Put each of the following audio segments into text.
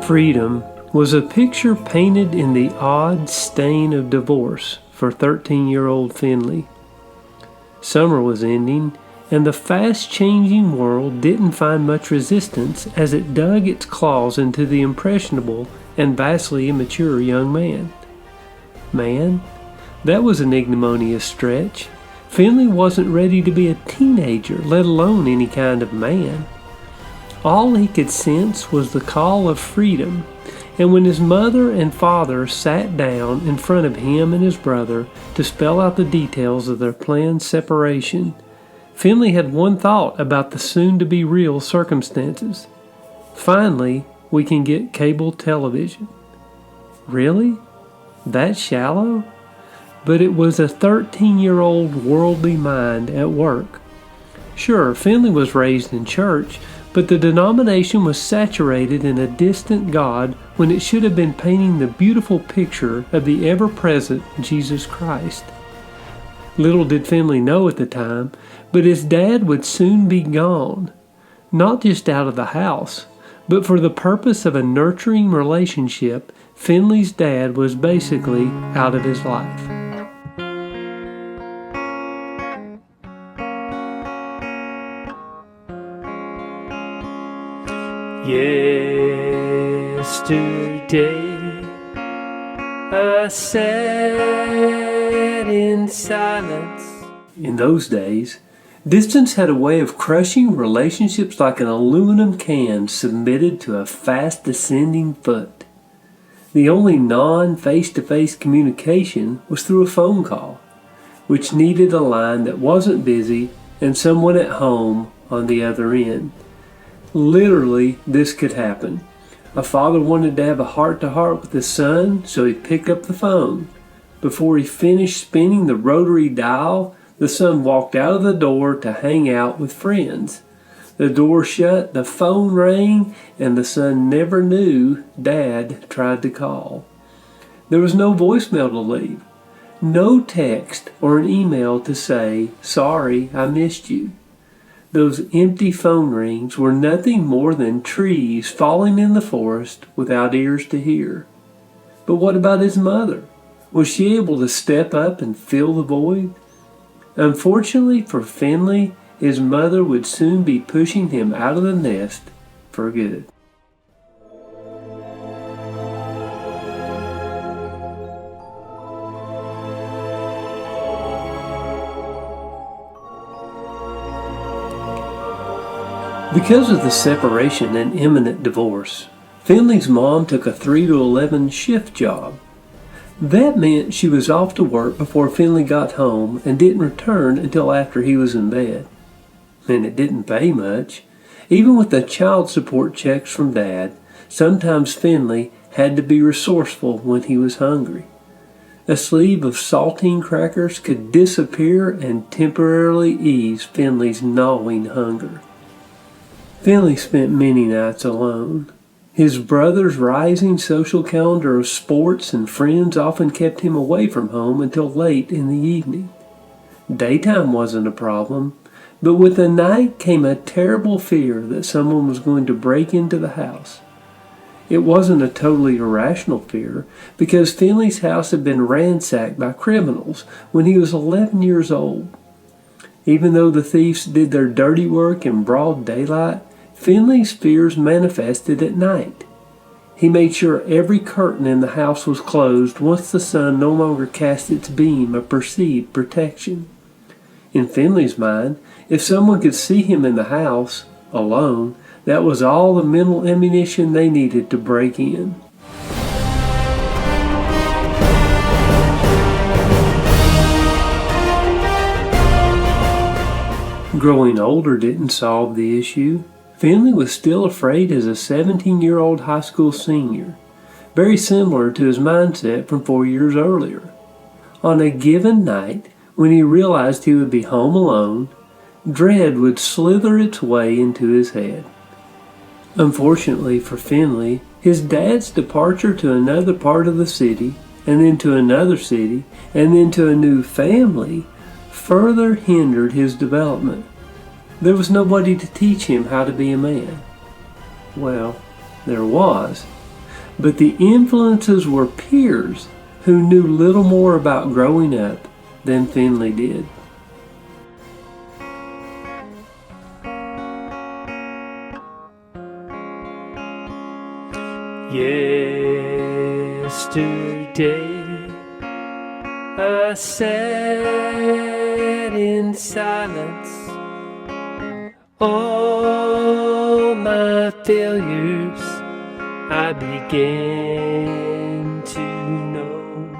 Freedom was a picture painted in the odd stain of divorce for 13-year-old Finley. Summer was ending, and the fast-changing world didn't find much resistance as it dug its claws into the impressionable and vastly immature young man. Man? That was an ignominious stretch. Finley wasn't ready to be a teenager, let alone any kind of man. All he could sense was the call of freedom, and when his mother and father sat down in front of him and his brother to spell out the details of their planned separation, Finley had one thought about the soon-to-be real circumstances. Finally, we can get cable television. Really? That shallow? But it was a 13-year-old worldly mind at work. Sure, Finley was raised in church, but the denomination was saturated in a distant God when it should have been painting the beautiful picture of the ever-present Jesus Christ. Little did Finley know at the time, but his dad would soon be gone, not just out of the house, but for the purpose of a nurturing relationship. Finley's dad was basically out of his life. Yesterday I sat in silence. In those days, distance had a way of crushing relationships like an aluminum can submitted to a fast descending foot. The only non-face-to-face communication was through a phone call, which needed a line that wasn't busy and someone at home on the other end. Literally, this could happen. A father wanted to have a heart-to-heart with his son, so he picked up the phone. Before he finished spinning the rotary dial, the son walked out of the door to hang out with friends. The door shut, the phone rang, and the son never knew Dad tried to call. There was no voicemail to leave, no text or an email to say, "Sorry, I missed you." Those empty phone rings were nothing more than trees falling in the forest without ears to hear. But what about his mother? Was she able to step up and fill the void? Unfortunately for Finley, his mother would soon be pushing him out of the nest for good. Because of the separation and imminent divorce, Finley's mom took a 3 to 11 shift job. That meant she was off to work before Finley got home and didn't return until after he was in bed. And it didn't pay much. Even with the child support checks from Dad, sometimes Finley had to be resourceful when he was hungry. A sleeve of saltine crackers could disappear and temporarily ease Finley's gnawing hunger. Finley spent many nights alone. His brother's rising social calendar of sports and friends often kept him away from home until late in the evening. Daytime wasn't a problem, but with the night came a terrible fear that someone was going to break into the house. It wasn't a totally irrational fear, because Finley's house had been ransacked by criminals when he was 11 years old. Even though the thieves did their dirty work in broad daylight, Finley's fears manifested at night. He made sure every curtain in the house was closed once the sun no longer cast its beam of perceived protection. In Finley's mind, if someone could see him in the house, alone, that was all the mental ammunition they needed to break in. Growing older didn't solve the issue. Finley was still afraid as a 17-year-old high school senior, very similar to his mindset from 4 years earlier. On a given night, when he realized he would be home alone, dread would slither its way into his head. Unfortunately for Finley, his dad's departure to another part of the city, and then to another city, and then to a new family, further hindered his development. There was nobody to teach him how to be a man. Well, there was, but the influences were peers who knew little more about growing up than Finley did. Yesterday I sat in silence. All my failures I began to know.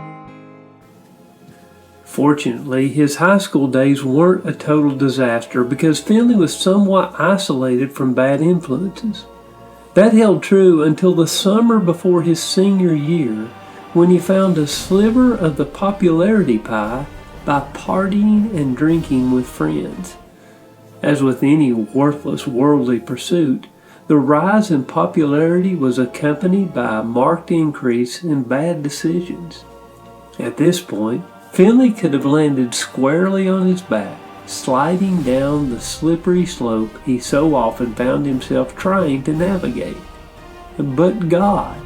Fortunately, his high school days weren't a total disaster because Finley was somewhat isolated from bad influences. That held true until the summer before his senior year, when he found a sliver of the popularity pie by partying and drinking with friends. As with any worthless worldly pursuit, the rise in popularity was accompanied by a marked increase in bad decisions. At this point, Finley could have landed squarely on his back, sliding down the slippery slope he so often found himself trying to navigate. But God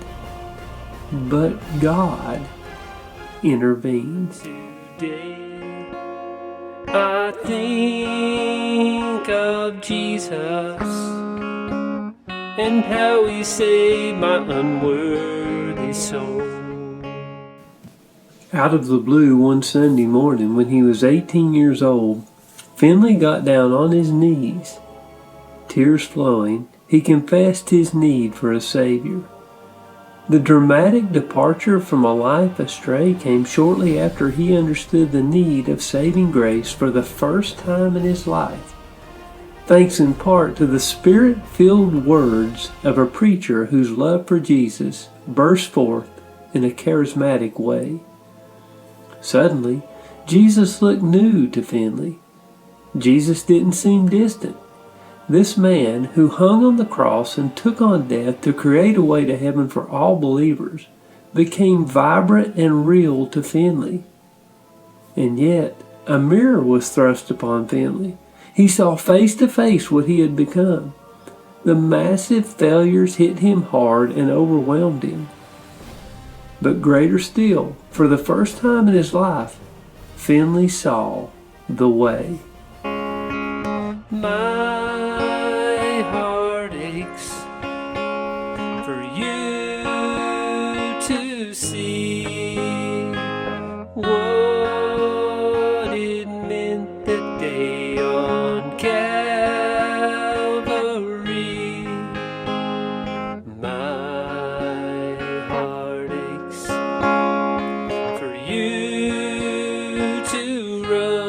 intervenes. Today I think of Jesus and how he saved my unworthy soul. Out of the blue one Sunday morning when he was 18 years old, Finley got down on his knees. Tears flowing, he confessed his need for a Savior. The dramatic departure from a life astray came shortly after he understood the need of saving grace for the first time in his life, thanks in part to the Spirit-filled words of a preacher whose love for Jesus burst forth in a charismatic way. Suddenly, Jesus looked new to Finley. Jesus didn't seem distant. This man who hung on the cross and took on death to create a way to heaven for all believers became vibrant and real to Finley. And yet, a mirror was thrust upon Finley. He saw face to face what he had become. The massive failures hit him hard and overwhelmed him. But greater still, for the first time in his life, Finley saw the way. My heart aches for you to see what it meant that day on Calvary. My heart aches for you to run.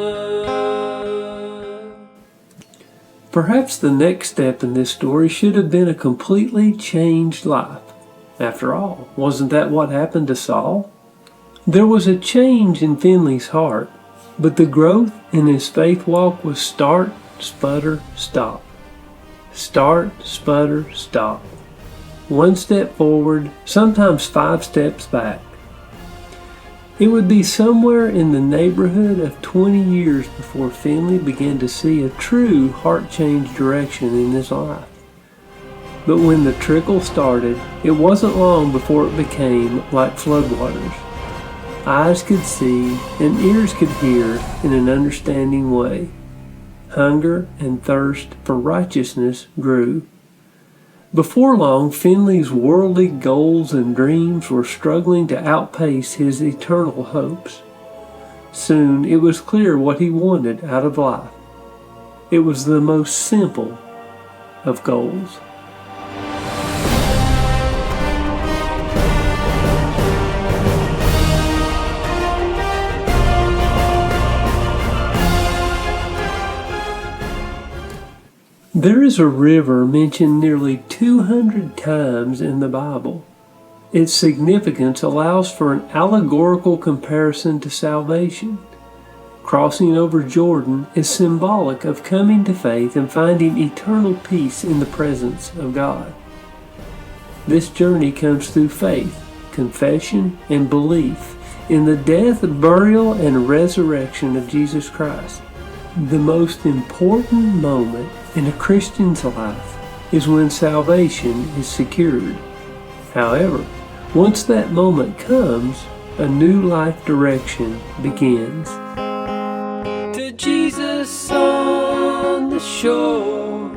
Perhaps the next step in this story should have been a completely changed life. After all, wasn't that what happened to Saul? There was a change in Finley's heart, but the growth in his faith walk was start, sputter, stop. Start, sputter, stop. One step forward, sometimes 5 steps back. It would be somewhere in the neighborhood of 20 years before Finley began to see a true heart change direction in his life. But when the trickle started, it wasn't long before it became like floodwaters. Eyes could see and ears could hear in an understanding way. Hunger and thirst for righteousness grew. Before long, Finley's worldly goals and dreams were struggling to outpace his eternal hopes. Soon it was clear what he wanted out of life. It was the most simple of goals. There is a river mentioned nearly 200 times in the Bible. Its significance allows for an allegorical comparison to salvation. Crossing over Jordan is symbolic of coming to faith and finding eternal peace in the presence of God. This journey comes through faith, confession, and belief in the death, burial, and resurrection of Jesus Christ. The most important moment in a Christian's life is when salvation is secured. However, Once that moment comes, a new life direction begins. To Jesus on the shore,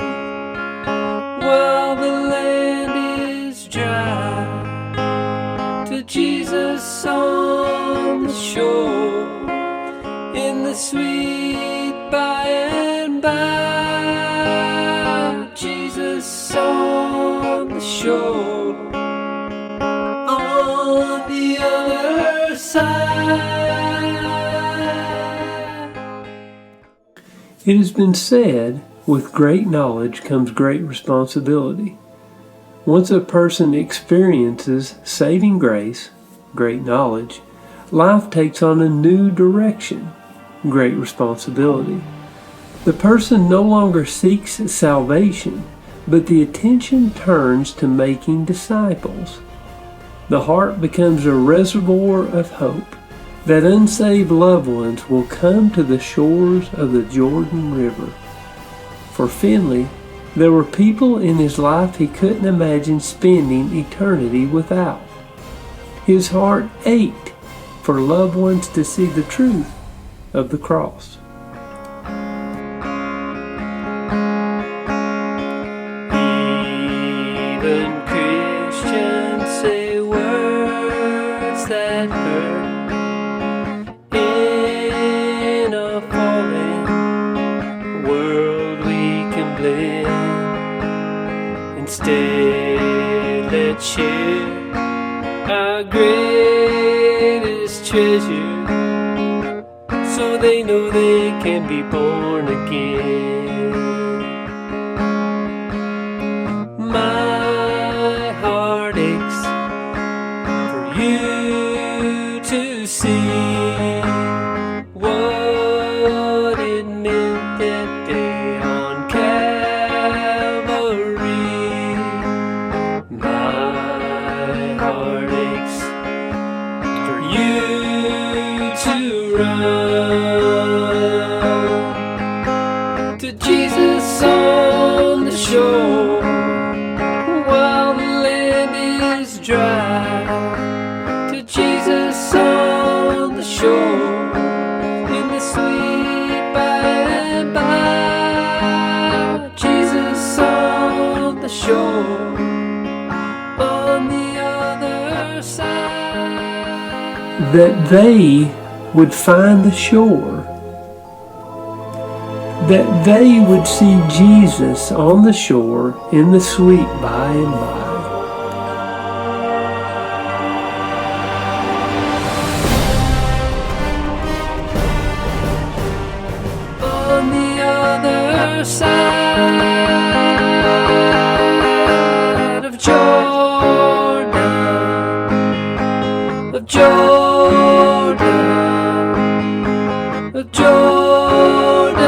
while the land is dry. To Jesus on the shore, in the sweet by and by. Jesus on the shore, on the other side. It has been said, with great knowledge comes great responsibility. Once a person experiences saving grace, great knowledge, life takes on a new direction, great responsibility. The person no longer seeks salvation, but the attention turns to making disciples. The heart becomes a reservoir of hope that unsaved loved ones will come to the shores of the Jordan River. For Finley, there were people in his life he couldn't imagine spending eternity without. His heart ached for loved ones to see the truth of the cross. Even Christians say words that hurt. In a fallen world we can blend. Instead, let's share our greatest treasure, so they know they can be born again. My heart aches for you to see what it meant that day on Calvary. My heart aches for you to run to Jesus on the shore, while the land is dry. To Jesus on the shore, in the sweet by and by. Jesus on the shore, on the other side. That they would find the shore, that they would see Jesus on the shore in the sweet by and by. On the other side of Jordan, of Jordan, of Jordan,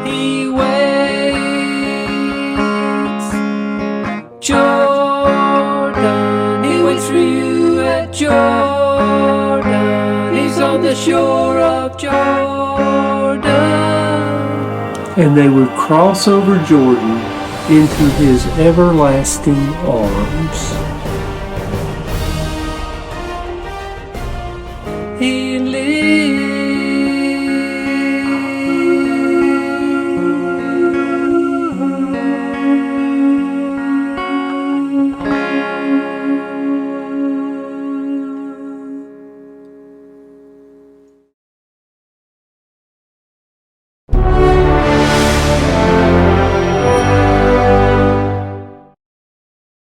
he waits. Jordan, he waits for you at Jordan. He's on the shore of Jordan. And they would cross over Jordan into his everlasting arms. He